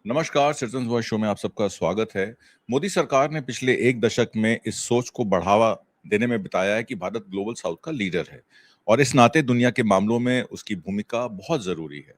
नमस्कार, citizen voice show में आप सबका स्वागत है। मोदी सरकार ने पिछले एक दशक में इस सोच को बढ़ावा देने में बताया है कि भारत ग्लोबल साउथ का लीडर है और इस नाते दुनिया के मामलों में उसकी भूमिका बहुत जरूरी है।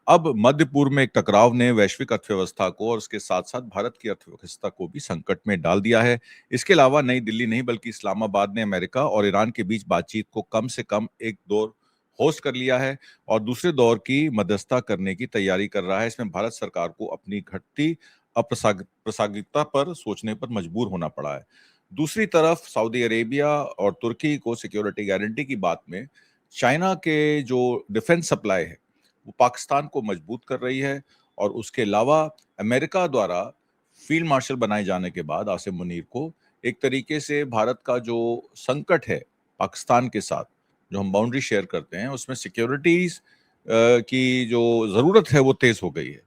अब मध्य पूर्व में एक टकराव ने वैश्विक अर्थव्यवस्था को और उसके साथ साथ भारत की अर्थव्यवस्था को भी संकट में डाल दिया है। इसके अलावा नई दिल्ली नहीं बल्कि इस्लामाबाद ने अमेरिका और ईरान के बीच बातचीत को कम से कम एक दौर होस्ट कर लिया है और दूसरे दौर की मध्यस्थता करने की तैयारी कर रहा है। इसमें भारत सरकार को अपनी घटती अप्रासंगिकता पर सोचने पर मजबूर होना पड़ा है। दूसरी तरफ सऊदी अरेबिया और तुर्की को सिक्योरिटी गारंटी की बात में चाइना के जो डिफेंस सप्लाई है वो पाकिस्तान को मजबूत कर रही है। और उसके अलावा अमेरिका द्वारा फील्ड मार्शल बनाए जाने के बाद आसिम मुनीर को एक तरीके से भारत का जो संकट है पाकिस्तान के साथ, जो हम बाउंड्री शेयर करते हैं, उसमें सिक्योरिटीज की जो जरूरत है वो तेज हो गई है।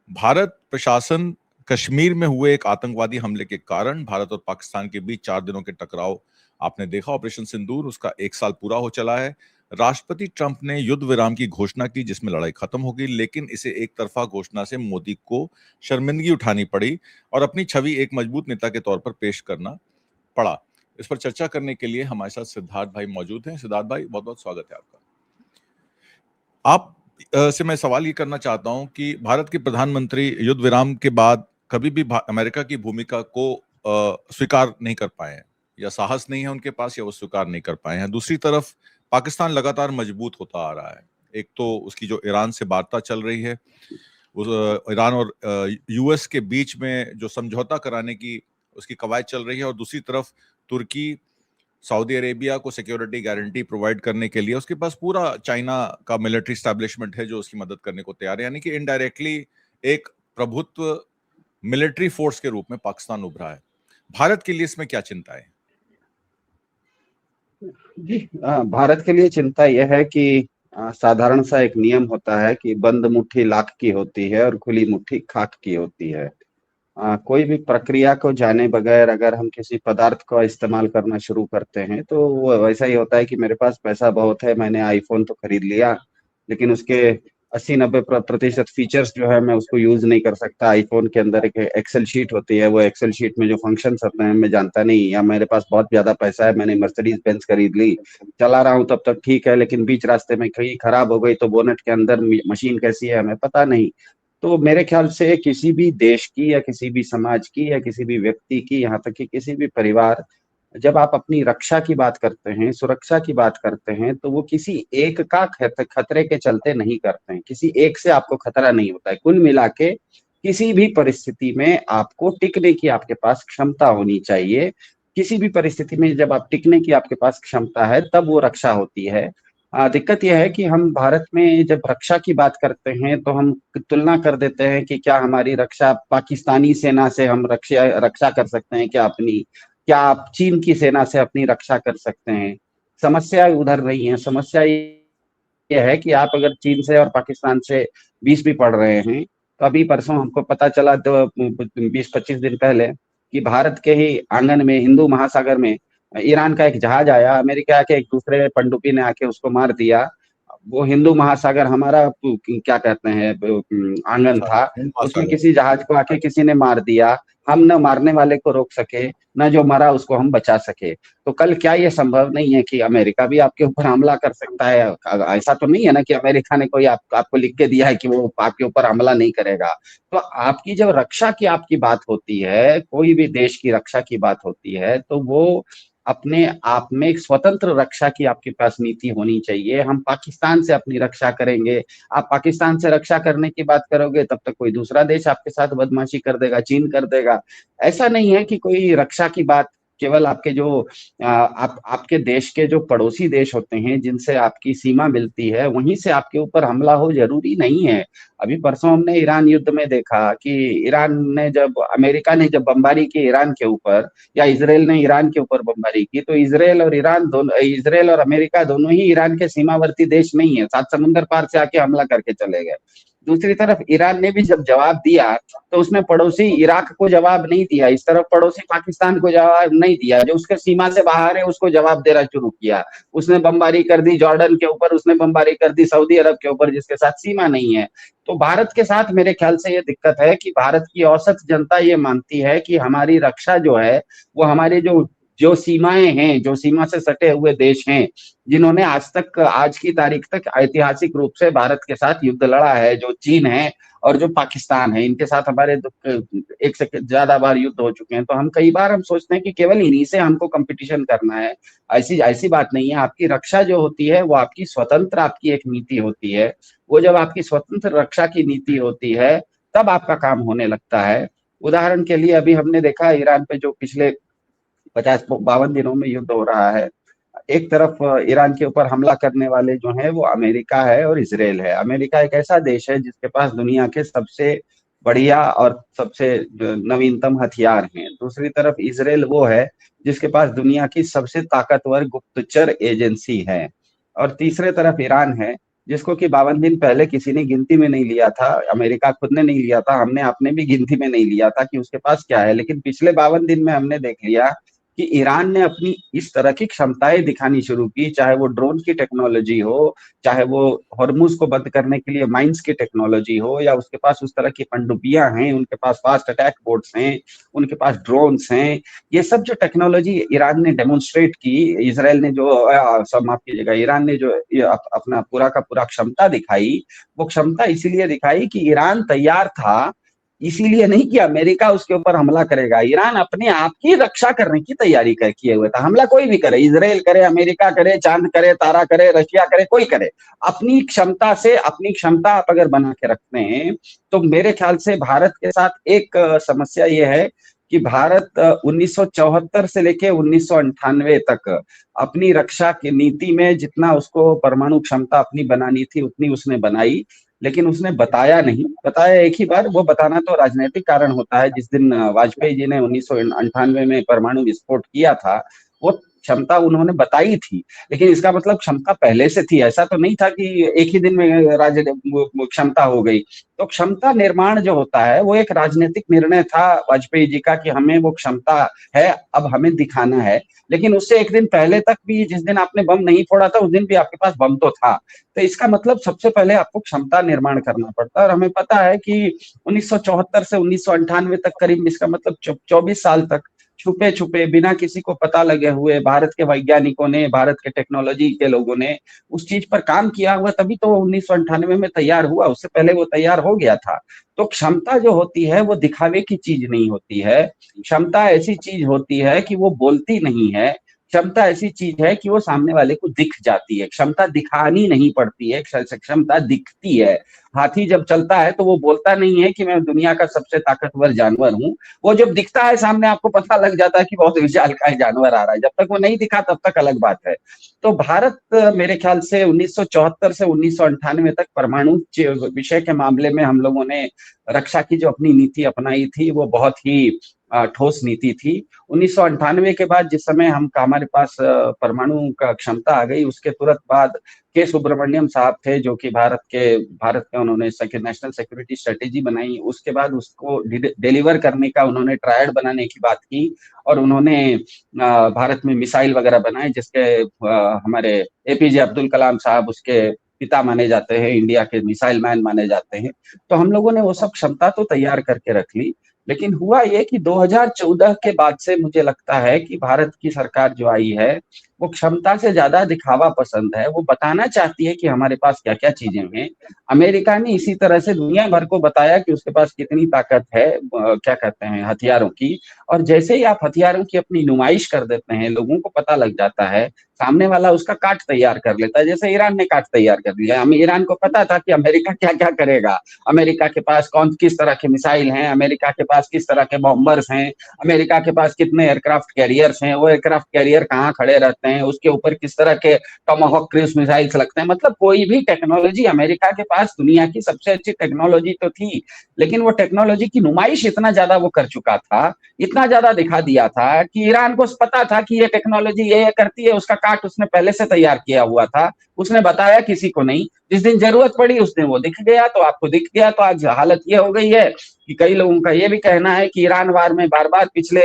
भारत प्रशासन कश्मीर में हुए एक आतंकवादी हमले के कारण भारत और पाकिस्तान के बीच 4 दिनों के टकराव आपने देखा, ऑपरेशन सिंदूर, उसका 1 साल पूरा हो चला है। राष्ट्रपति ट्रंप ने युद्ध विराम की घोषणा की जिसमें लड़ाई खत्म हो गई, लेकिन इसे एक तरफा घोषणा से मोदी को शर्मिंदगी उठानी पड़ी और अपनी छवि एक मजबूत नेता के तौर पर पेश करना पड़ा। इस पर चर्चा करने के लिए हमारे साथ सिद्धार्थ भाई मौजूद हैं। सिद्धार्थ भाई, बहुत बहुत स्वागत है आपका। आप से मैं सवाल ये करना चाहता हूं कि भारत के प्रधानमंत्री युद्ध विराम के बाद कभी भी अमेरिका की भूमिका को स्वीकार नहीं कर पाए हैं, या साहस नहीं है उनके पास, या वो स्वीकार नहीं कर पाए हैं। दूसरी तरफ पाकिस्तान लगातार मजबूत होता आ रहा है। एक तो उसकी जो ईरान से वार्ता चल रही है, उस ईरान और यूएस के बीच में जो समझौता कराने की उसकी कवायद चल रही है, और दूसरी तरफ तुर्की सऊदी अरेबिया को सिक्योरिटी गारंटी प्रोवाइड करने के लिए उसके पास पूरा चाइना का मिलिट्री स्टैब्लिशमेंट है जो उसकी मदद करने को तैयार है। यानी कि इनडायरेक्टली एक प्रभुत्व मिलिट्री फोर्स के रूप में पाकिस्तान उभरा है। भारत के लिए इसमें क्या चिंता है? जी, भारत के लिए चिंता यह है कि साधारण सा एक नियम होता है कि बंद मुट्ठी लाख की होती है और खुली मुट्ठी खाक की होती है। कोई भी प्रक्रिया को जाने बगैर अगर हम किसी पदार्थ का इस्तेमाल करना शुरू करते हैं तो वो वैसा ही होता है कि मेरे पास पैसा बहुत है, मैंने आईफोन तो खरीद लिया, लेकिन उसके 80-90% फीचर्स जो है मैं उसको यूज नहीं कर सकता। आईफोन के अंदर एक एक्सेल शीट होती है, वो एक्सेल शीट में जो फंक्शंस होते हैं मैं जानता नहीं, या मेरे पास बहुत ज्यादा पैसा है, मैंने मर्सिडीज बेंज खरीद ली, चला रहा हूँ तब तक ठीक है, लेकिन बीच रास्ते में कहीं खराब हो गई तो बोनेट के अंदर मशीन कैसी है हमें पता नहीं। तो मेरे ख्याल से किसी भी देश की या किसी भी समाज की या किसी भी व्यक्ति की, यहाँ तक कि किसी भी परिवार, जब आप अपनी रक्षा की बात करते हैं, सुरक्षा की बात करते हैं, तो वो किसी एक का खतरे के चलते नहीं करते हैं। किसी एक से आपको खतरा नहीं होता है। कुल मिला के किसी भी परिस्थिति में आपको टिकने की आपके पास क्षमता होनी चाहिए। किसी भी परिस्थिति में जब आप टिकने की आपके पास क्षमता है तब वो रक्षा होती है। दिक्कत यह है कि हम भारत में जब रक्षा की बात करते हैं तो हम तुलना कर देते हैं कि क्या हमारी रक्षा पाकिस्तानी सेना से हम रक्षा रक्षा कर सकते हैं, क्या अपनी, क्या आप चीन की सेना से अपनी रक्षा कर सकते हैं। समस्या उधर नहीं है। समस्या ये है कि आप अगर चीन से और पाकिस्तान से 20 भी पढ़ रहे हैं तो अभी परसों हमको पता चला, तो 20-25 दिन पहले, कि भारत के ही आंगन में हिंदू महासागर में ईरान का एक जहाज आया, अमेरिका के एक दूसरे पनडुब्बी ने आके उसको मार दिया। वो हिंदू महासागर हमारा क्या कहते हैं आंगन था, उसमें किसी जहाज को आके किसी ने मार दिया। हम न मारने वाले को रोक सके, न जो मरा उसको हम बचा सके। तो कल क्या ये संभव नहीं है कि अमेरिका भी आपके ऊपर हमला कर सकता है? ऐसा तो नहीं है ना कि अमेरिका ने कोई आपको लिख के दिया है कि वो आपके ऊपर हमला नहीं करेगा। तो आपकी जब रक्षा की आपकी बात होती है, कोई भी देश की रक्षा की बात होती है, तो वो अपने आप में एक स्वतंत्र रक्षा की आपके पास नीति होनी चाहिए। हम पाकिस्तान से अपनी रक्षा करेंगे, आप पाकिस्तान से रक्षा करने की बात करोगे तब तक कोई दूसरा देश आपके साथ बदमाशी कर देगा, चीन कर देगा। ऐसा नहीं है कि कोई रक्षा की बात केवल आपके जो आपके देश के जो पड़ोसी देश होते हैं जिनसे आपकी सीमा मिलती है वहीं से आपके ऊपर हमला हो, जरूरी नहीं है। अभी परसों हमने ईरान युद्ध में देखा कि ईरान ने जब अमेरिका ने जब बमबारी की ईरान के ऊपर, या इसराइल ने ईरान के ऊपर बमबारी की, तो इसराइल और ईरान दोनों, इसराइल और अमेरिका दोनों ही ईरान के सीमावर्ती देश नहीं है, 7 समुंदर पार से आके हमला करके चले गए। दूसरी तरफ ईरान ने भी जब जवाब दिया तो उसने पड़ोसी इराक को जवाब नहीं दिया, इस तरफ पड़ोसी पाकिस्तान को जवाब नहीं दिया, जो उसके सीमा से बाहर है उसको जवाब देना शुरू किया। उसने बमबारी कर दी जॉर्डन के ऊपर, उसने बमबारी कर दी सऊदी अरब के ऊपर जिसके साथ सीमा नहीं है। तो भारत के साथ मेरे ख्याल से ये दिक्कत है कि भारत की औसत जनता ये मानती है कि हमारी रक्षा जो है वो हमारी जो जो सीमाएं हैं, जो सीमा से सटे हुए देश हैं, जिन्होंने आज तक, आज की तारीख तक ऐतिहासिक रूप से भारत के साथ युद्ध लड़ा है, जो चीन है और जो पाकिस्तान है, इनके साथ हमारे एक से ज्यादा बार युद्ध हो चुके हैं। तो हम कई बार हम सोचते हैं कि केवल इन्हीं से हमको कंपटीशन करना है। ऐसी ऐसी बात नहीं है। आपकी रक्षा जो होती है वो आपकी स्वतंत्र, आपकी एक नीति होती है। वो जब आपकी स्वतंत्र रक्षा की नीति होती है तब आपका काम होने लगता है। उदाहरण के लिए अभी हमने देखा ईरान पे जो पिछले 50-52 दिनों में युद्ध हो रहा है, एक तरफ ईरान के ऊपर हमला करने वाले जो हैं वो अमेरिका है और इसराइल है। अमेरिका एक ऐसा देश है जिसके पास दुनिया के सबसे बढ़िया और सबसे नवीनतम हथियार हैं। दूसरी तरफ इसराइल वो है जिसके पास दुनिया की सबसे ताकतवर गुप्तचर एजेंसी है। और तीसरे तरफ ईरान है जिसको कि 52 दिन पहले किसी ने गिनती में नहीं लिया था, अमेरिका खुद ने नहीं लिया था, हमने आपने भी गिनती में नहीं लिया था कि उसके पास क्या है। लेकिन पिछले 52 दिन में हमने देख लिया कि ईरान ने अपनी इस तरह की क्षमताएं दिखानी शुरू की, चाहे वो ड्रोन की टेक्नोलॉजी हो, चाहे वो हॉर्मुज को बंद करने के लिए माइंस की टेक्नोलॉजी हो, या उसके पास उस तरह की पनडुब्बियां हैं, उनके पास फास्ट अटैक बोट्स हैं, उनके पास ड्रोन्स हैं। ये सब जो टेक्नोलॉजी ईरान ने डेमोन्स्ट्रेट की, इसराइल ने जो सब माफ कीजिएगा, ईरान ने जो अपना पूरा का पूरा क्षमता दिखाई, वो क्षमता इसीलिए दिखाई कि ईरान तैयार था, इसीलिए नहीं कि अमेरिका उसके ऊपर हमला करेगा। ईरान अपने आप की रक्षा करने की तैयारी किए हुए था। हमला कोई भी करे, इसराइल करे, अमेरिका करे, चांद करे, तारा करे, रशिया करे, कोई करे, अपनी क्षमता से, अपनी क्षमता आप अगर बना के रखते हैं तो मेरे ख्याल से भारत के साथ एक समस्या ये है कि भारत 1974 से लेके 1998 तक अपनी रक्षा की नीति में जितना उसको परमाणु क्षमता अपनी बनानी थी उतनी उसने बनाई, लेकिन उसने बताया नहीं। बताया एक ही बार, वो बताना तो राजनीतिक कारण होता है। जिस दिन वाजपेयी जी ने 1998 में परमाणु विस्फोट किया था, वो क्षमता उन्होंने बताई थी, लेकिन इसका मतलब क्षमता पहले से थी। ऐसा तो नहीं था कि एक ही दिन में क्षमता हो गई। तो क्षमता निर्माण जो होता है वो एक राजनीतिक निर्णय था वाजपेयी जी का कि हमें वो क्षमता है, अब हमें दिखाना है। लेकिन उससे एक दिन पहले तक भी, जिस दिन आपने बम नहीं फोड़ा था उस दिन भी आपके पास बम तो था। तो इसका मतलब सबसे पहले आपको क्षमता निर्माण करना पड़ता है। और हमें पता है कि 1974 से 1998 तक करीब, इसका मतलब 24 साल तक छुपे छुपे, बिना किसी को पता लगे हुए, भारत के वैज्ञानिकों ने, भारत के टेक्नोलॉजी के लोगों ने उस चीज पर काम किया हुआ, तभी तो 1998 में तैयार हुआ। उससे पहले वो तैयार हो गया था। तो क्षमता जो होती है वो दिखावे की चीज नहीं होती है। क्षमता ऐसी चीज होती है कि वो बोलती नहीं है। क्षमता ऐसी चीज है कि वो सामने वाले को दिख जाती है। क्षमता दिखानी नहीं पड़ती है, क्षमता दिखती है। हाथी जब चलता है तो वो बोलता नहीं है कि मैं दुनिया का सबसे ताकतवर जानवर हूँ। वो जब दिखता है सामने, आपको पता लग जाता है कि बहुत विशालकाय जानवर आ रहा है। जब तक वो नहीं दिखा तब तक अलग बात है। तो भारत मेरे ख्याल से 1974 से 1998 तक परमाणु विषय के मामले में हम लोगों ने रक्षा की जो अपनी नीति अपनाई थी वो बहुत ही ठोस नीति थी। 1998 के बाद जिस समय हमारे पास परमाणु का क्षमता आ गई, उसके तुरंत बाद के सुब्रमण्यम साहब थे जो कि भारत के उन्होंने नेशनल सिक्योरिटी स्ट्रेटेजी बनाई। उसके बाद उसको डिलीवर करने का उन्होंने ट्रायड बनाने की बात की, और उन्होंने भारत में मिसाइल वगैरह बनाए, जिसके हमारे एपीजे अब्दुल कलाम साहब उसके पिता माने जाते हैं, इंडिया के मिसाइल मैन माने जाते हैं। तो हम लोगों ने वो सब क्षमता तो तैयार करके रख ली। लेकिन हुआ ये कि 2014 के बाद से मुझे लगता है कि भारत की सरकार जो आई है वो क्षमता से ज्यादा दिखावा पसंद है। वो बताना चाहती है कि हमारे पास क्या क्या चीजें हैं। अमेरिका ने इसी तरह से दुनिया भर को बताया कि उसके पास कितनी ताकत है, क्या कहते हैं, हथियारों की। और जैसे ही आप हथियारों की अपनी नुमाइश कर देते हैं, लोगों को पता लग जाता है, सामने वाला उसका काट तैयार कर लेता है। जैसे ईरान ने काट तैयार कर लिया। हमें ईरान को पता था कि अमेरिका क्या क्या करेगा, अमेरिका के पास किस तरह के मिसाइल हैं, अमेरिका के पास किस तरह के बॉम्बर्स हैं, अमेरिका के पास कितने एयरक्राफ्ट कैरियर्स हैं, वो एयरक्राफ्ट कैरियर कहाँ खड़े रहते हैं, उसके ऊपर किस तरह के टोमाहोक क्रूज मिसाइल्स लगते हैं। मतलब कोई भी टेक्नोलॉजी, अमेरिका के पास दुनिया की सबसे अच्छी टेक्नोलॉजी तो थी, लेकिन वो टेक्नोलॉजी की नुमाइश इतना ज्यादा वो कर चुका था, इतना ज्यादा दिखा दिया था कि ईरान को पता था कि ये टेक्नोलॉजी ये करती है, उसका काट उसने पहले से तैयार किया हुआ था। उसने बताया किसी को नहीं। जिस दिन जरूरत पड़ी उस दिन वो दिख गया, तो आपको दिख गया। तो आज हालत ये हो गई है कि कई लोगों का ये भी कहना है कि ईरान वार में बार बार पिछले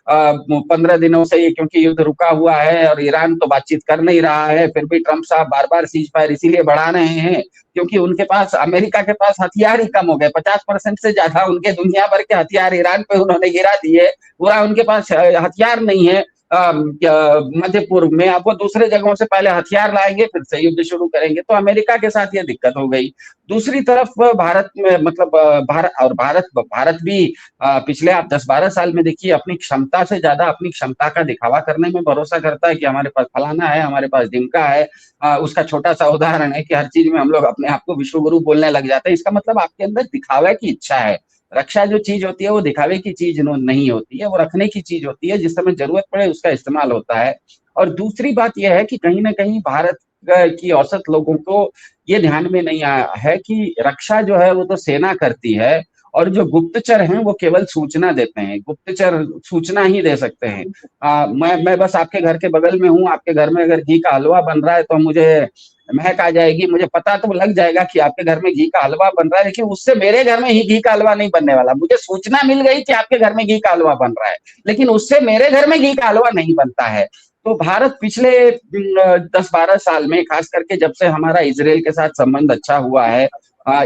15 दिनों से ये, क्योंकि युद्ध रुका हुआ है और ईरान तो बातचीत कर नहीं रहा है, फिर भी ट्रंप साहब बार बार सीज फायर इसीलिए बढ़ा रहे हैं क्योंकि उनके पास, अमेरिका के पास हथियार ही कम हो गए। 50% से ज्यादा उनके दुनिया भर के हथियार ईरान पे उन्होंने गिरा दिए। पूरा उनके पास हथियार नहीं है। मध्य पूर्व में अब वो दूसरे जगहों से पहले हथियार लाएंगे, फिर से युद्ध शुरू करेंगे। तो अमेरिका के साथ ये दिक्कत हो गई। दूसरी तरफ भारत में, मतलब भारत भी पिछले आप 10-12 साल में देखिए, अपनी क्षमता से ज्यादा अपनी क्षमता का दिखावा करने में भरोसा करता है कि हमारे पास फलाना है, हमारे पास ढिमका है। उसका छोटा सा उदाहरण है कि हर चीज में हम लोग अपने आप को विश्व गुरु बोलने लग जाते हैं। इसका मतलब आपके अंदर दिखावे की इच्छा है। रक्षा जो चीज होती है वो दिखावे की चीज नहीं होती है, वो रखने की चीज होती है। जिस समय जरूरत पड़े उसका इस्तेमाल होता है। और दूसरी बात यह है कि कहीं ना कहीं भारत की औसत लोगों को ये ध्यान में नहीं आया है कि रक्षा जो है वो तो सेना करती है, और जो गुप्तचर हैं वो केवल सूचना देते हैं। गुप्तचर सूचना ही दे सकते हैं। मैं बस आपके घर के बगल में हूँ, आपके घर में अगर घी का हलवा बन रहा है तो मुझे महक आ जाएगी, मुझे पता तो लग जाएगा कि आपके घर में घी का हलवा बन रहा है, लेकिन उससे मेरे घर में ही घी का हलवा नहीं बनने वाला। मुझे सूचना मिल गई कि आपके घर में घी का हलवा बन रहा है, लेकिन उससे मेरे घर में घी का हलवा नहीं बनता है। तो भारत पिछले 10-12 साल में, खास करके जब से हमारा इसराइल के साथ संबंध अच्छा हुआ है,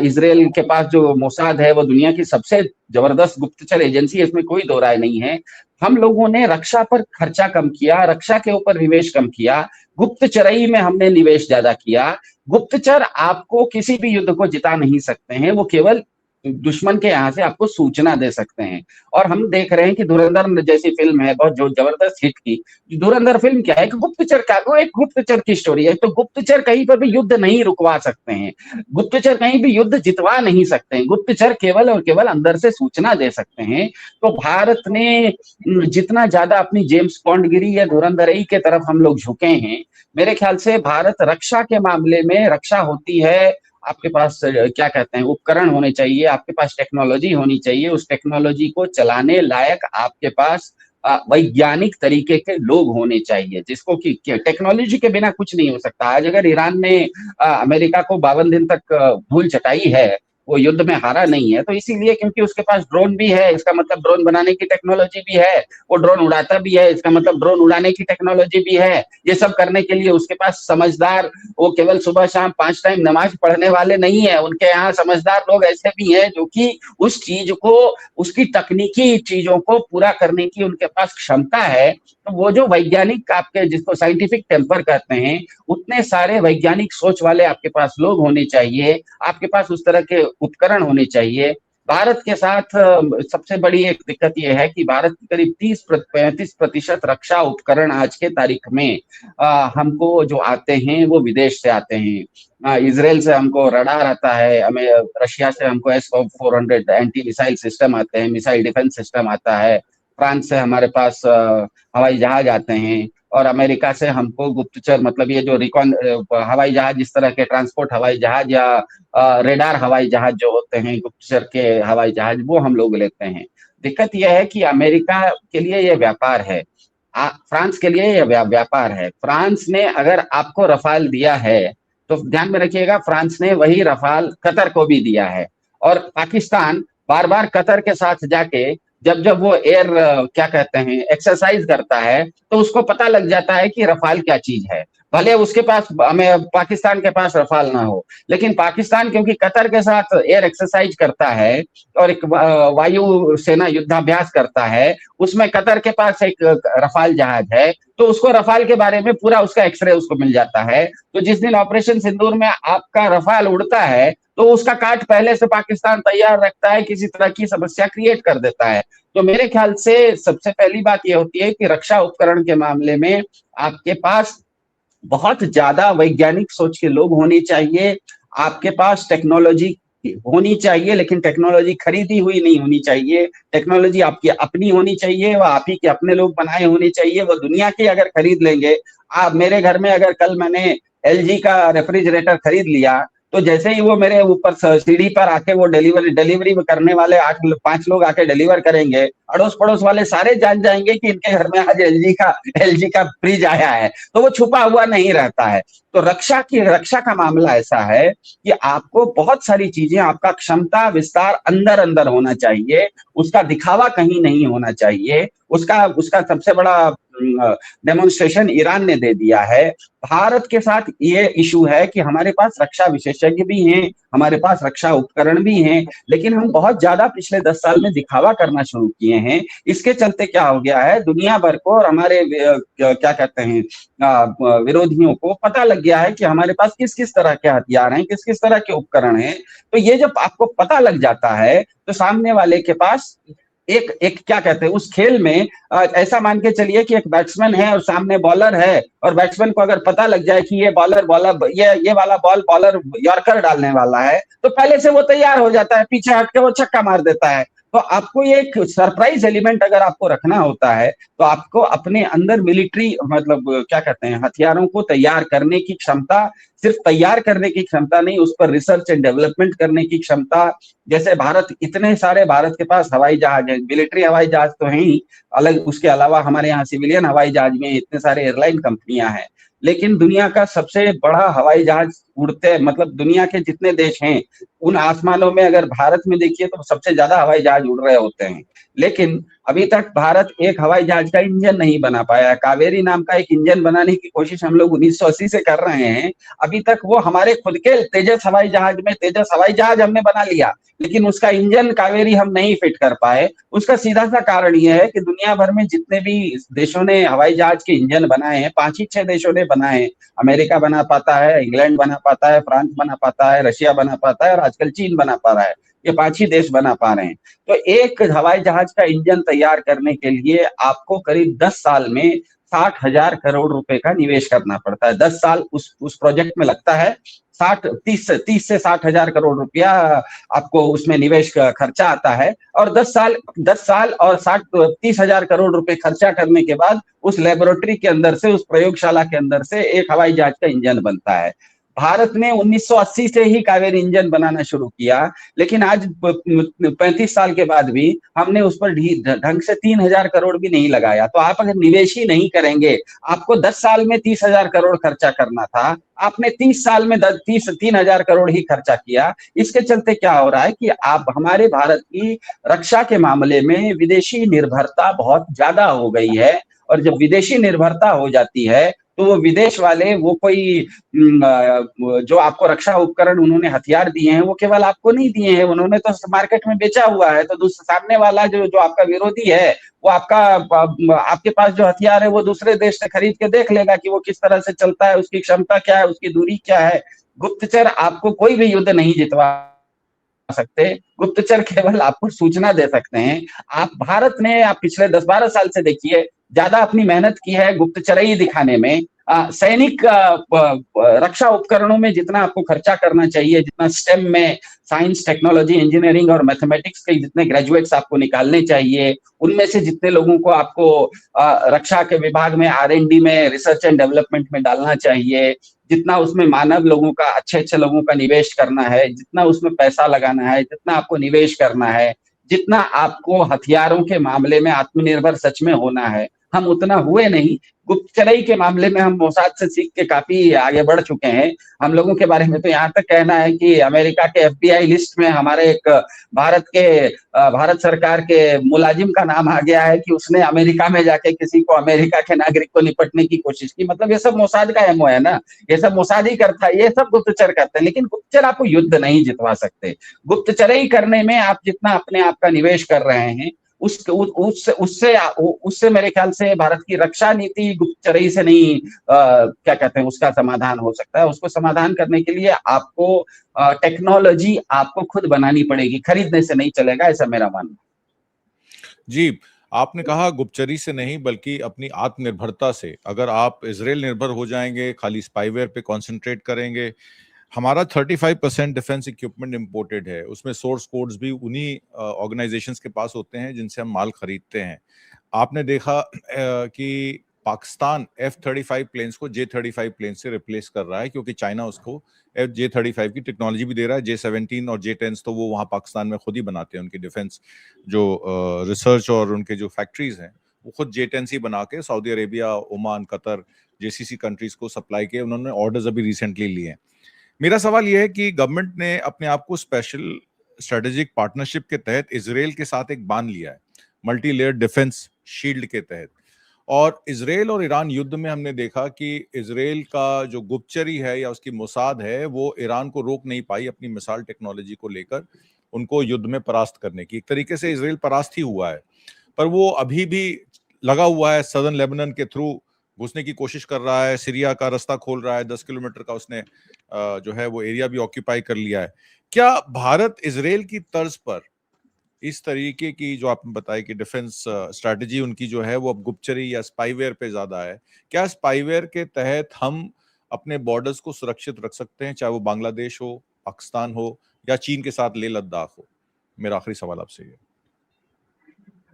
इसराइल के पास जो मोसाद है वो दुनिया की सबसे जबरदस्त गुप्तचर एजेंसी है, इसमें कोई दो राय नहीं है। हम लोगों ने रक्षा पर खर्चा कम किया, रक्षा के ऊपर निवेश कम किया, गुप्तचरई में हमने निवेश ज्यादा किया। गुप्तचर आपको किसी भी युद्ध को जिता नहीं सकते हैं, वो केवल दुश्मन के यहाँ से आपको सूचना दे सकते हैं। और हम देख रहे हैं कि धुरंधर जैसी फिल्म है, बहुत जो जबरदस्त हिट की। धुरंधर फिल्म क्या है कि गुप्तचर का, वो एक गुप्तचर की स्टोरी है। तो गुप्तचर कहीं पर भी युद्ध नहीं रुकवा सकते हैं, गुप्तचर कहीं भी युद्ध जितवा नहीं सकते हैं, गुप्तचर केवल और केवल अंदर से सूचना दे सकते हैं। तो भारत ने जितना ज्यादा अपनी जेम्स बॉन्डगिरी या धुरंधरई के तरफ हम लोग झुके हैं, मेरे ख्याल से भारत रक्षा के मामले में, रक्षा होती है, आपके पास क्या कहते हैं, उपकरण होने चाहिए, आपके पास टेक्नोलॉजी होनी चाहिए, उस टेक्नोलॉजी को चलाने लायक आपके पास वैज्ञानिक तरीके के लोग होने चाहिए, जिसको कि टेक्नोलॉजी के बिना कुछ नहीं हो सकता। आज अगर ईरान ने अमेरिका को 52 दिन तक धूल चटाई है, वो युद्ध में हारा नहीं है, तो इसीलिए क्योंकि उसके पास ड्रोन भी है। इसका मतलब ड्रोन बनाने की टेक्नोलॉजी भी है, वो ड्रोन उड़ाता भी है, इसका मतलब ड्रोन उड़ाने की टेक्नोलॉजी भी है। ये सब करने के लिए उसके पास समझदार, वो केवल सुबह शाम 5 टाइम नमाज पढ़ने वाले नहीं है, उनके यहाँ समझदार लोग ऐसे भी हैं जो कि उस चीज को, उसकी तकनीकी चीजों को पूरा करने की उनके पास क्षमता है। तो वो जो वैज्ञानिक, आपके जिसको साइंटिफिक टेम्पर कहते हैं, उतने सारे वैज्ञानिक सोच वाले आपके पास लोग होने चाहिए, आपके पास उस तरह के उपकरण होने चाहिए। भारत के साथ सबसे बड़ी एक दिक्कत यह है कि भारत की करीब 30-35% रक्षा उपकरण आज के तारीख में हमको जो आते हैं वो विदेश से आते हैं। इसराइल से हमको रडार आता है, हमें रशिया से हमको S-400 एंटी मिसाइल सिस्टम आते हैं, मिसाइल डिफेंस सिस्टम आता है। फ्रांस से हमारे पास हवाई जहाज आते हैं, और अमेरिका से हमको गुप्तचर, मतलब ये जो रिकॉन हवाई जहाज, इस तरह के ट्रांसपोर्ट हवाई जहाज या रेडार हवाई जहाज जो होते हैं, गुप्तचर के हवाई जहाज, वो हम लोग लेते हैं। दिक्कत यह है कि अमेरिका के लिए यह व्यापार है, फ्रांस के लिए यह व्यापार है। फ्रांस ने अगर आपको रफाल दिया है तो ध्यान में रखिएगा, फ्रांस ने वही रफाल कतर को भी दिया है। और पाकिस्तान बार बार कतर के साथ जाके जब जब वो एयर क्या कहते हैं एक्सरसाइज करता है, तो उसको पता लग जाता है कि रफाल क्या चीज है। भले उसके पास, हमें पाकिस्तान के पास रफाल ना हो, लेकिन पाकिस्तान क्योंकि कतर के साथ एयर एक्सरसाइज करता है और एक वायु सेना युद्धाभ्यास करता है, उसमें कतर के पास एक रफाल जहाज है, तो उसको रफाल के बारे में पूरा उसका एक्सरे उसको मिल जाता है। तो जिस दिन ऑपरेशन सिंदूर में आपका रफाल उड़ता है, तो उसका काट पहले से पाकिस्तान तैयार रखता है, किसी तरह की समस्या क्रिएट कर देता है। तो मेरे ख्याल से सबसे पहली बात यह होती है कि रक्षा उपकरण के मामले में आपके पास बहुत ज्यादा वैज्ञानिक सोच के लोग होने चाहिए, आपके पास टेक्नोलॉजी होनी चाहिए, लेकिन टेक्नोलॉजी खरीदी हुई नहीं होनी चाहिए। टेक्नोलॉजी आपकी अपनी होनी चाहिए, वह आप ही के अपने लोग बनाए होने चाहिए। वो दुनिया के अगर खरीद लेंगे, आप मेरे घर में अगर कल मैंने LG का रेफ्रिजरेटर खरीद लिया, तो जैसे ही वो मेरे ऊपर सीढ़ी पर आके वो डिलीवरी करने वाले 5 लोग आके डिलीवर करेंगे, अड़ोस पड़ोस वाले सारे जान जाएंगे कि इनके घर में आज एलजी का फ्रिज आया है, तो वो छुपा हुआ नहीं रहता है। तो रक्षा का मामला ऐसा है कि आपको बहुत सारी चीजें, आपका क्षमता विस्तार अंदर अंदर होना चाहिए, उसका दिखावा कहीं नहीं होना चाहिए। उसका उसका सबसे बड़ा डेमोन्स्ट्रेशन ईरान ने दे दिया है। भारत के साथ ये इशू है कि हमारे पास रक्षा विशेषज्ञ भी हैं, हमारे पास रक्षा उपकरण भी हैं, लेकिन हम बहुत ज्यादा पिछले 10 साल में दिखावा करना शुरू किए हैं। इसके चलते क्या हो गया है, दुनिया भर को और हमारे क्या कहते हैं विरोधियों को पता लग गया है कि हमारे पास किस किस तरह के हथियार हैं, किस किस तरह के उपकरण हैं। तो ये जब आपको पता लग जाता है तो सामने वाले के पास एक एक क्या कहते हैं उस खेल में, ऐसा मान के चलिए कि एक बैट्समैन है और सामने बॉलर है, और बैट्समैन को अगर पता लग जाए कि ये बॉलर बॉलर ये वाला बॉलर यॉर्कर डालने वाला है, तो पहले से वो तैयार हो जाता है, पीछे हट के वो छक्का मार देता है। तो आपको ये एक सरप्राइज एलिमेंट अगर आपको रखना होता है, तो आपको अपने अंदर मिलिट्री मतलब क्या कहते हैं हथियारों को तैयार करने की क्षमता, सिर्फ तैयार करने की क्षमता नहीं, उस पर रिसर्च एंड डेवलपमेंट करने की क्षमता। जैसे इतने सारे भारत के पास हवाई जहाज है, मिलिट्री हवाई जहाज तो है ही, अलग उसके अलावा हमारे यहाँ सिविलियन हवाई जहाज में इतने सारे एयरलाइन कंपनियां हैं। लेकिन दुनिया का सबसे बड़ा हवाई जहाज उड़ते, मतलब दुनिया के जितने देश हैं उन आसमानों में अगर भारत में देखिए तो सबसे ज्यादा हवाई जहाज उड़ रहे होते हैं। लेकिन अभी तक भारत एक हवाई जहाज का इंजन नहीं बना पाया। कावेरी नाम का एक इंजन बनाने की कोशिश हम लोग 1980 से कर रहे हैं। अभी तक वो हमारे खुद के तेजस हवाई जहाज हमने बना लिया, लेकिन उसका इंजन कावेरी हम नहीं फिट कर पाए। उसका सीधा सा कारण यह है कि दुनिया भर में जितने भी देशों ने हवाई जहाज के इंजन बनाए हैं, 5 ही 6 देशों ने बनाए हैं। अमेरिका बना पाता है, इंग्लैंड बना पाता है, फ्रांस बना पाता है, रशिया बना पाता है और आजकल चीन बना पा रहा है। ये 5 ही देश बना पा रहे हैं। तो एक हवाई जहाज का इंजन तैयार करने के लिए आपको करीब 10 साल में 60,000 करोड़ रुपए का निवेश करना पड़ता है। 10 साल उस प्रोजेक्ट में लगता है। 30 से 60 हजार करोड़ रुपया आपको उसमें निवेश का खर्चा आता है, और 10 साल और 30 हजार करोड़ रुपए खर्चा करने के बाद उस लेबोरेटरी के अंदर से, उस प्रयोगशाला के अंदर से एक हवाई जहाज का इंजन बनता है। भारत ने 1980 से ही कावेरी इंजन बनाना शुरू किया, लेकिन आज 35 साल के बाद भी हमने उस पर ढंग से 3 हजार करोड़ भी नहीं लगाया। तो आप अगर निवेश ही नहीं करेंगे, आपको 10 साल में 30 हजार करोड़ खर्चा करना था, आपने 30 साल में 3 हजार करोड़ ही खर्चा किया। इसके चलते क्या हो रहा है कि आप हमारे भारत की रक्षा के मामले में विदेशी निर्भरता बहुत ज्यादा हो गई है। और जब विदेशी निर्भरता हो जाती है तो वो विदेश वाले वो कोई जो आपको रक्षा उपकरण उन्होंने हथियार दिए हैं वो केवल आपको नहीं दिए हैं, उन्होंने तो मार्केट में बेचा हुआ है। तो सामने वाला जो आपका विरोधी है वो आपके पास जो हथियार है वो दूसरे देश से खरीद के देख लेगा कि वो किस तरह से चलता है, उसकी क्षमता क्या है, उसकी दूरी क्या है। गुप्तचर आपको कोई भी युद्ध नहीं जितवा सकते, गुप्तचर केवल आपको सूचना दे सकते हैं। भारत ने आप पिछले 10-12 साल से देखिए ज्यादा अपनी मेहनत की है गुप्तचरई दिखाने में। सैनिक रक्षा उपकरणों में जितना आपको खर्चा करना चाहिए, जितना स्टेम में साइंस टेक्नोलॉजी इंजीनियरिंग और मैथमेटिक्स के जितने ग्रेजुएट्स आपको निकालने चाहिए, उनमें से जितने लोगों को आपको रक्षा के विभाग में R&D में, रिसर्च एंड डेवलपमेंट में डालना चाहिए, जितना उसमें मानव लोगों का, अच्छे अच्छे लोगों का निवेश करना है, जितना उसमें पैसा लगाना है, जितना आपको निवेश करना है, जितना आपको हथियारों के मामले में आत्मनिर्भर सच में होना है, हम उतना हुए नहीं। गुप्तचरई के मामले में हम मोसाद से सीख के काफी आगे बढ़ चुके हैं। हम लोगों के बारे में तो यहाँ तक कहना है कि अमेरिका के FBI लिस्ट में हमारे एक भारत सरकार के मुलाजिम का नाम आ गया है कि उसने अमेरिका में जाके किसी को, अमेरिका के नागरिक को निपटने की कोशिश की। मतलब ये सब मोसाद का एमओ है ना, ये सब मोसाद ही करता है, ये सब गुप्तचर करते हैं। लेकिन गुप्तचर आपको युद्ध नहीं जितवा सकते। गुप्तचरई करने में आप जितना अपने आप का निवेश कर रहे हैं उससे मेरे ख्याल से भारत की रक्षा नीति गुप्तचरई से नहीं क्या कहते हैं उसका समाधान हो सकता है। उसको समाधान करने के लिए आपको टेक्नोलॉजी आपको खुद बनानी पड़ेगी, खरीदने से नहीं चलेगा, ऐसा मेरा मानना है। जी, आपने कहा गुप्तचरी से नहीं बल्कि अपनी आत्मनिर्भरता से। अगर आप इजराइल निर्भर हो जाएंगे, खाली स्पाईवेयर पे कंसंट्रेट करेंगे, हमारा 35% डिफेंस इक्विपमेंट इंपोर्टेड है, उसमें सोर्स कोड्स भी उन्हीं ऑर्गेनाइजेशंस के पास होते हैं जिनसे हम माल खरीदते हैं। आपने देखा कि पाकिस्तान F-35 प्लेन्स को J-35 प्लेन से रिप्लेस कर रहा है, क्योंकि चाइना उसको J-35 की टेक्नोलॉजी भी दे रहा है। J-17 और J-10 तो वो वहाँ पाकिस्तान में खुद ही बनाते हैं, उनकी डिफेंस जो रिसर्च और उनके जो फैक्ट्रीज हैं वो खुद J-10 ही बना के Saudi Arabia, Oman, Qatar, JCC countries को सप्लाई किए। उन्होंने ऑर्डर्स अभी रिसेंटली लिए हैं। मेरा सवाल यह है कि गवर्नमेंट ने अपने आप को स्पेशल स्ट्रेटेजिक पार्टनरशिप के तहत इजराइल के साथ एक बांध लिया है, मल्टी लेयर डिफेंस शील्ड के तहत। और इजराइल और ईरान युद्ध में हमने देखा कि इजराइल का जो गुप्तचरी है या उसकी मोसाद है वो ईरान को रोक नहीं पाई अपनी मिसाइल टेक्नोलॉजी को लेकर उनको युद्ध में परास्त करने की। एक तरीके से इजराइल परास्त ही हुआ है, पर वो अभी भी लगा हुआ है, सदर्न लेबनान के थ्रू घुसने की कोशिश कर रहा है, सीरिया का रास्ता खोल रहा है, 10 किलोमीटर का उसने जो है वो एरिया भी ऑक्यूपाई कर लिया है। क्या भारत इजराइल की तर्ज पर इस तरीके की जो आपने बताया कि डिफेंस स्ट्रैटेजी उनकी जो है वो अब गुप्तचरी या स्पाईवेयर पे ज्यादा है, क्या स्पाईवेयर के तहत हम अपने बॉर्डर्स को सुरक्षित रख सकते हैं, चाहे वो बांग्लादेश हो, पाकिस्तान हो या चीन के साथ लेह लद्दाख हो? मेरा आखिरी सवाल आपसे ये।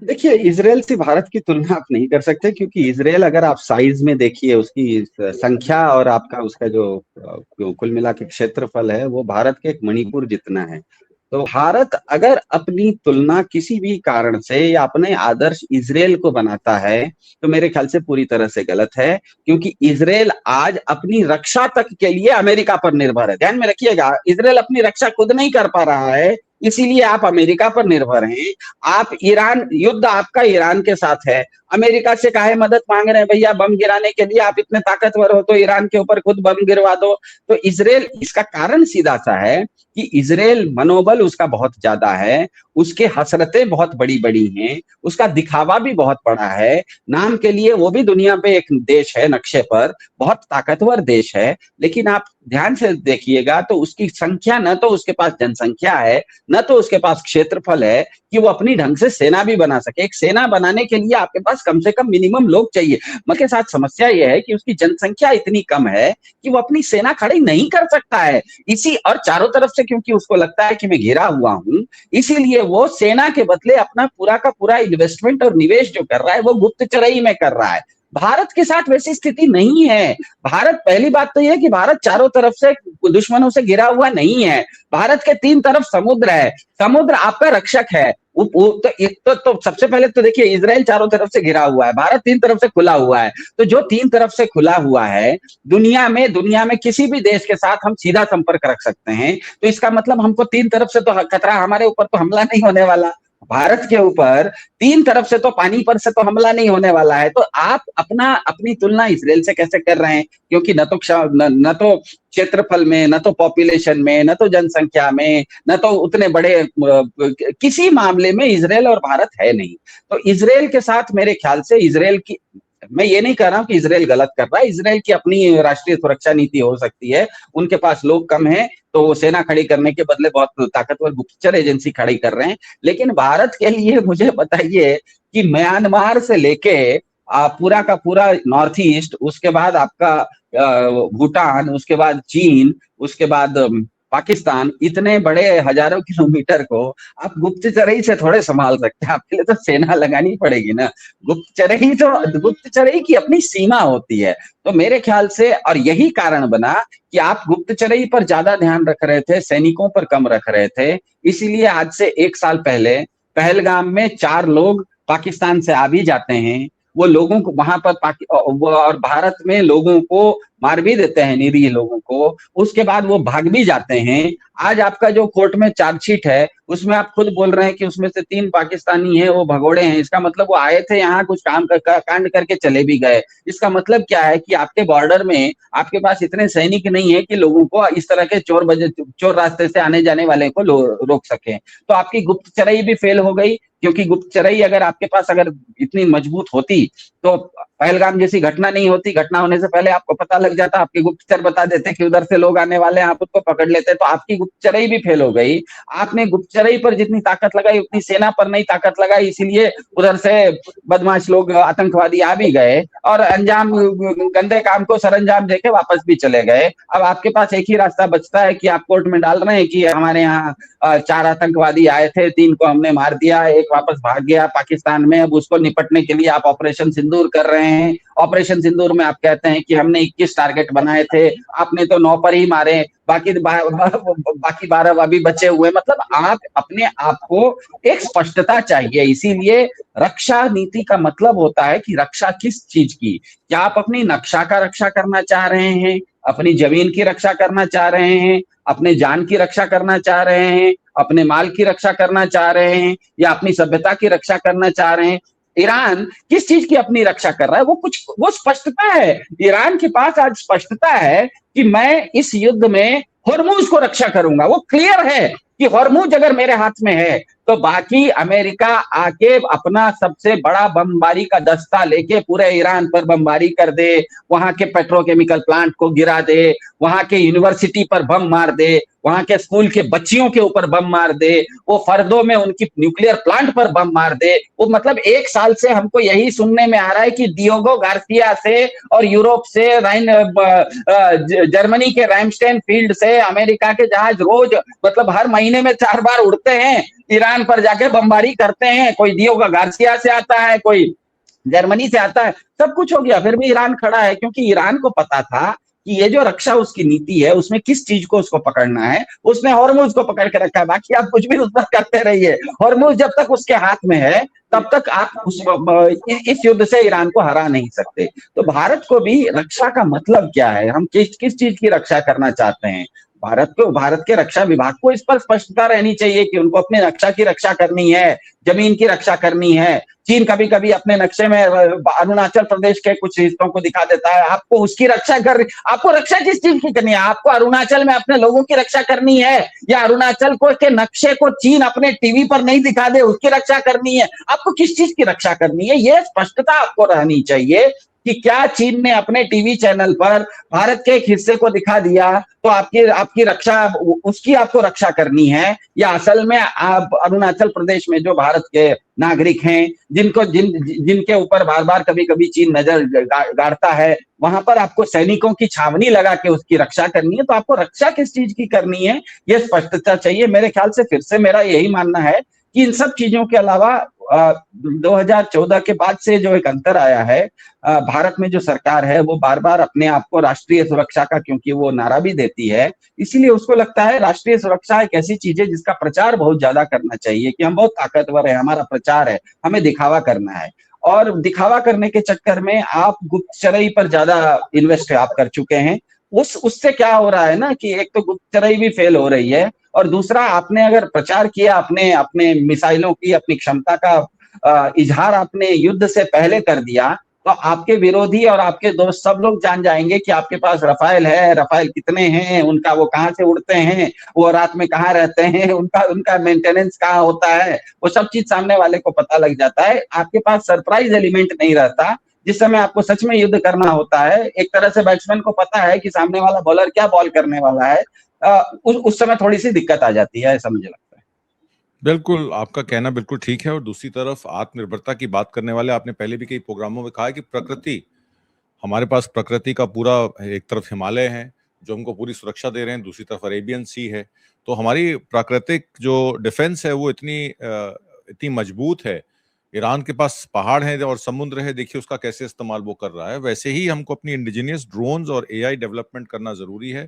देखिए, इजराइल से भारत की तुलना आप नहीं कर सकते, क्योंकि इजराइल अगर आप साइज में देखिए, उसकी संख्या और आपका उसका जो कुल मिला के क्षेत्रफल है वो भारत के एक मणिपुर जितना है। तो भारत अगर अपनी तुलना किसी भी कारण से या अपने आदर्श इजराइल को बनाता है तो मेरे ख्याल से पूरी तरह से गलत है, क्योंकि इजराइल आज अपनी रक्षा तक के लिए अमेरिका पर निर्भर है। ध्यान में रखिएगा, इजराइल अपनी रक्षा खुद नहीं कर पा रहा है, इसीलिए आप अमेरिका पर निर्भर हैं। आप ईरान, युद्ध आपका ईरान के साथ है, अमेरिका से काहे मदद मांग रहे हैं भैया बम गिराने के लिए? आप इतने ताकतवर हो तो ईरान के ऊपर खुद बम गिरवा दो। तो इजराइल, इसका कारण सीधा सा है कि इजराइल मनोबल उसका बहुत ज्यादा है, उसके हसरतें बहुत बड़ी बड़ी हैं, उसका दिखावा भी बहुत बड़ा है। नाम के लिए वो भी दुनिया पे एक देश है, नक्शे पर बहुत ताकतवर देश है, लेकिन आप ध्यान से देखिएगा तो उसकी संख्या, न तो उसके पास जनसंख्या है, न तो उसके पास क्षेत्रफल है कि वो अपनी ढंग से सेना भी बना सके। एक सेना बनाने के लिए आपके पास कम से कम मिनिमम लोग चाहिए। के साथ समस्या यह है कि उसकी जनसंख्या इतनी कम है कि वो अपनी सेना खड़ी नहीं कर सकता है। इसी और चारों तरफ से क्योंकि उसको लगता है कि मैं घिरा हुआ हूं, इसीलिए वो सेना के बदले अपना पूरा का पूरा इन्वेस्टमेंट और निवेश जो कर रहा है वो गुप्तचरई में कर रहा है। भारत के साथ वैसी स्थिति नहीं है। भारत, पहली बात तो यह है कि भारत चारों तरफ से दुश्मनों से घिरा हुआ नहीं है। भारत के तीन तरफ समुद्र है, समुद्र आपका रक्षक है। तो सबसे पहले तो देखिए, इजराइल चारों तरफ से घिरा हुआ है, भारत तीन तरफ से खुला हुआ है। तो जो तीन तरफ से खुला हुआ है, दुनिया में किसी भी देश के साथ हम सीधा संपर्क रख सकते हैं। तो इसका मतलब हमको तीन तरफ से तो खतरा, हमारे ऊपर तो हमला नहीं होने वाला। भारत के ऊपर तीन तरफ से तो पानी पर से तो हमला नहीं होने वाला है। तो आप अपनी तुलना इसराइल से कैसे कर रहे हैं? क्योंकि न तो क्षेत्रफल में, न तो पॉपुलेशन में, न तो जनसंख्या में, न तो उतने बड़े किसी मामले में इसराइल और भारत है नहीं। तो इसराइल के साथ मेरे ख्याल से इसराइल की, मैं ये नहीं कह रहा हूं कि इसराइल गलत कर रहा है, इसराइल की अपनी राष्ट्रीय सुरक्षा नीति हो सकती है, उनके पास लोग कम हैं तो वो सेना खड़ी करने के बदले बहुत ताकतवर गुप्तचर एजेंसी खड़ी कर रहे हैं। लेकिन भारत के लिए मुझे बताइए कि म्यांमार से लेके पूरा का पूरा नॉर्थ ईस्ट, उसके बाद आपका भूटान, उसके बाद चीन, उसके बाद पाकिस्तान, इतने बड़े हजारों किलोमीटर को आप गुप्तचरई से थोड़े संभाल सकते हैं। आपके लिए तो सेना लगानी पड़ेगी ना। गुप्तचरई की अपनी सीमा होती है। तो मेरे ख्याल से, और यही कारण बना कि आप गुप्तचरई पर ज्यादा ध्यान रख रहे थे, सैनिकों पर कम रख रहे थे। इसीलिए आज से 1 साल पहले पहलगाम में 4 लोग पाकिस्तान से आ भी जाते हैं, वो लोगों को वहां पर और भारत में लोगों को मार भी देते हैं, निरीह लोगों को, उसके बाद वो भाग भी जाते हैं। आज आपका जो कोर्ट में चार्जशीट है उसमें आप खुद बोल रहे हैं कि उसमें से 3 पाकिस्तानी हैं, वो भगोड़े हैं। इसका मतलब वो आए थे यहाँ, कुछ कांड करके चले भी गए। इसका मतलब क्या है कि आपके बॉर्डर में आपके पास इतने सैनिक नहीं है कि लोगों को इस तरह के चोर रास्ते से आने जाने वाले को रोक सके। तो आपकी गुप्तचरई भी फेल हो गई, क्योंकि गुप्तचरई अगर आपके पास अगर इतनी मजबूत होती तो पहलगाम जैसी घटना नहीं होती। घटना होने से पहले आपको पता लग जाता, आपके गुप्तचर बता देते कि उधर से लोग आने वाले हैं, आप उसको पकड़ लेते। तो आपकी गुप्तचरई भी फेल हो गई। आपने गुप्तचरई पर जितनी ताकत लगाई उतनी सेना पर नहीं ताकत लगाई, इसीलिए उधर से बदमाश लोग, आतंकवादी आ भी गए और अंजाम, गंदे काम को सरंजाम देके वापस भी चले गए। अब आपके पास एक ही रास्ता बचता है कि आप कोर्ट में डाल रहे हैं कि हमारे यहाँ 4 आतंकवादी आए थे, 3 को हमने मार दिया, एक वापस भाग गया पाकिस्तान में। अब उसको निपटने के लिए आप ऑपरेशन सिंदूर कर रहे रहे हैं। ऑपरेशन सिंदूर में आप कहते हैं कि हमने 21 टारगेट बनाए थे, आपने तो 9 पर ही मारे, बाकी 12 अभी बचे हुए। मतलब आप अपने आप को एक स्पष्टता चाहिए। इसीलिए रक्षा नीति का मतलब होता है कि रक्षा किस चीज की। क्या आप अपनी नक्शा का रक्षा करना चाह रहे हैं, अपनी जमीन की रक्षा करना चाह रहे हैं, अपने जान की रक्षा करना चाह रहे हैं, अपने माल की रक्षा करना चाह रहे हैं, या अपनी सभ्यता की रक्षा करना चाह रहे हैं? ईरान किस चीज की अपनी रक्षा कर रहा है? वो स्पष्टता है। ईरान के पास आज स्पष्टता है कि मैं इस युद्ध में हॉर्मूज को रक्षा करूंगा। वो क्लियर है कि हॉर्मूज अगर मेरे हाथ में है तो बाकी अमेरिका आके अपना सबसे बड़ा बमबारी का दस्ता लेके पूरे ईरान पर बमबारी कर दे, वहां के पेट्रोकेमिकल प्लांट को गिरा दे, वहां के यूनिवर्सिटी पर बम मार दे, वहां के स्कूल के बच्चियों के ऊपर बम मार दे, वो फर्दों में उनकी न्यूक्लियर प्लांट पर बम मार दे। वो मतलब 1 साल से हमको यही सुनने में आ रहा है कि डियोगो गार्सिया से और यूरोप से जर्मनी के राइमस्टेन फील्ड से अमेरिका के जहाज रोज मतलब हर महीने में 4 बार उड़ते हैं, ईरान पर जाके बमबारी करते हैं। कोई डियोगो गार्सिया से आता है, कोई जर्मनी से आता है, सब कुछ हो गया, फिर भी ईरान खड़ा है। क्योंकि ईरान को पता था कि ये जो रक्षा उसकी नीति है उसमें किस चीज को उसको पकड़ना है। उसने हॉर्मुज को पकड़ के रखा है, बाकी आप कुछ भी उस पर करते रहिए। हॉर्मुज जब तक उसके हाथ में है तब तक आप इस युद्ध से ईरान को हरा नहीं सकते। तो भारत को भी रक्षा का मतलब क्या है, हम किस किस चीज की रक्षा करना चाहते हैं। भारत के रक्षा विभाग को इस पर स्पष्टता रहनी चाहिए कि उनको अपने रक्षा की रक्षा करनी है, जमीन की रक्षा करनी है। चीन कभी कभी अपने नक्शे में अरुणाचल प्रदेश के कुछ हिस्सों को दिखा देता है, आपको उसकी रक्षा कर, आपको रक्षा किस चीज की करनी है? आपको अरुणाचल में अपने लोगों की रक्षा करनी है, या अरुणाचल को के नक्शे को चीन अपने टीवी पर नहीं दिखा दे उसकी रक्षा करनी है? आपको किस चीज की रक्षा करनी है, ये स्पष्टता आपको रहनी चाहिए कि क्या चीन ने अपने टीवी चैनल पर भारत के एक हिस्से को दिखा दिया तो आपकी आपकी रक्षा, उसकी आपको रक्षा करनी है, या असल में आप अरुणाचल प्रदेश में जो भारत के नागरिक हैं जिनके ऊपर बार बार कभी कभी चीन नजर गाड़ता है, वहां पर आपको सैनिकों की छावनी लगा के उसकी रक्षा करनी है? तो आपको रक्षा किस चीज की करनी है, ये स्पष्टता चाहिए। मेरे ख्याल से फिर से मेरा यही मानना है कि इन सब चीजों के अलावा 2014 के बाद से जो एक अंतर आया है, भारत में जो सरकार है वो बार बार अपने आप को राष्ट्रीय सुरक्षा का, क्योंकि वो नारा भी देती है, इसीलिए उसको लगता है राष्ट्रीय सुरक्षा एक ऐसी चीज है जिसका प्रचार बहुत ज्यादा करना चाहिए कि हम बहुत ताकतवर है, हमारा प्रचार है, हमें दिखावा करना है। और दिखावा करने के चक्कर में आप गुप्तचरई पर ज्यादा इन्वेस्ट आप कर चुके हैं। उससे क्या हो रहा है ना कि एक तो गुप्तचरई भी फेल हो रही है, और दूसरा आपने अगर प्रचार किया अपने अपने मिसाइलों की, अपनी क्षमता का इजहार आपने युद्ध से पहले कर दिया, तो आपके विरोधी और आपके दोस्त सब लोग जान जाएंगे कि आपके पास रफाल है, रफाल कितने हैं, उनका वो कहाँ से उड़ते हैं, वो रात में कहाँ रहते हैं, उनका उनका मेंटेनेंस कहाँ होता है, वो सब चीज सामने वाले को पता लग जाता है। आपके पास सरप्राइज एलिमेंट नहीं रहता। जिस समय आपको सच में युद्ध करना होता है, एक तरह से बैट्समैन को पता है कि सामने वाला बॉलर क्या बॉल करने वाला है, उस समय थोड़ी सी दिक्कत आ जाती है, ऐसा मुझे लगता है। बिल्कुल, आपका कहना बिल्कुल ठीक है और दूसरी तरफ आत्मनिर्भरता की बात करने वाले आपने पहले भी कई प्रोग्रामों में कहा है कि प्रकृति, हमारे पास प्रकृति का पूरा, एक तरफ हिमालय है जो हमको पूरी सुरक्षा दे रहे हैं, दूसरी तरफ अरेबियन सी है। तो हमारी प्राकृतिक जो डिफेंस है वो इतनी मजबूत है। ईरान के पास पहाड़ हैं और समुद्र है, देखिए उसका कैसे इस्तेमाल वो कर रहा है। वैसे ही हमको अपनी इंडिजिनियस ड्रोन्स और एआई डेवलपमेंट करना ज़रूरी है।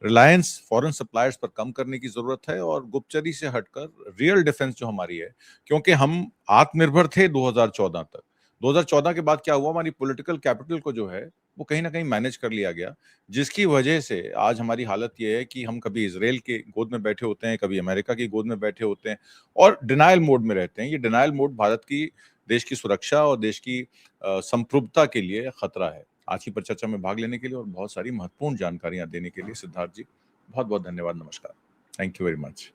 रिलायंस फॉरेन सप्लायर्स पर कम करने की ज़रूरत है और गुप्तचरी से हटकर रियल डिफेंस जो हमारी है, क्योंकि हम आत्मनिर्भर थे 2014 तक। 2014 के बाद क्या हुआ, हमारी पॉलिटिकल कैपिटल को जो है वो कहीं न कहीं मैनेज कर लिया गया, जिसकी वजह से आज हमारी हालत ये है कि हम कभी इज़राइल के गोद में बैठे होते हैं, कभी अमेरिका की गोद में बैठे होते हैं और डिनायल मोड में रहते हैं। ये डिनायल मोड भारत की, देश की सुरक्षा और देश की संप्रभुता के लिए खतरा है। आज की परिचर्चा में भाग लेने के लिए और बहुत सारी महत्वपूर्ण जानकारियाँ देने के लिए सिद्धार्थ जी, बहुत-बहुत धन्यवाद। नमस्कार। Thank you very much.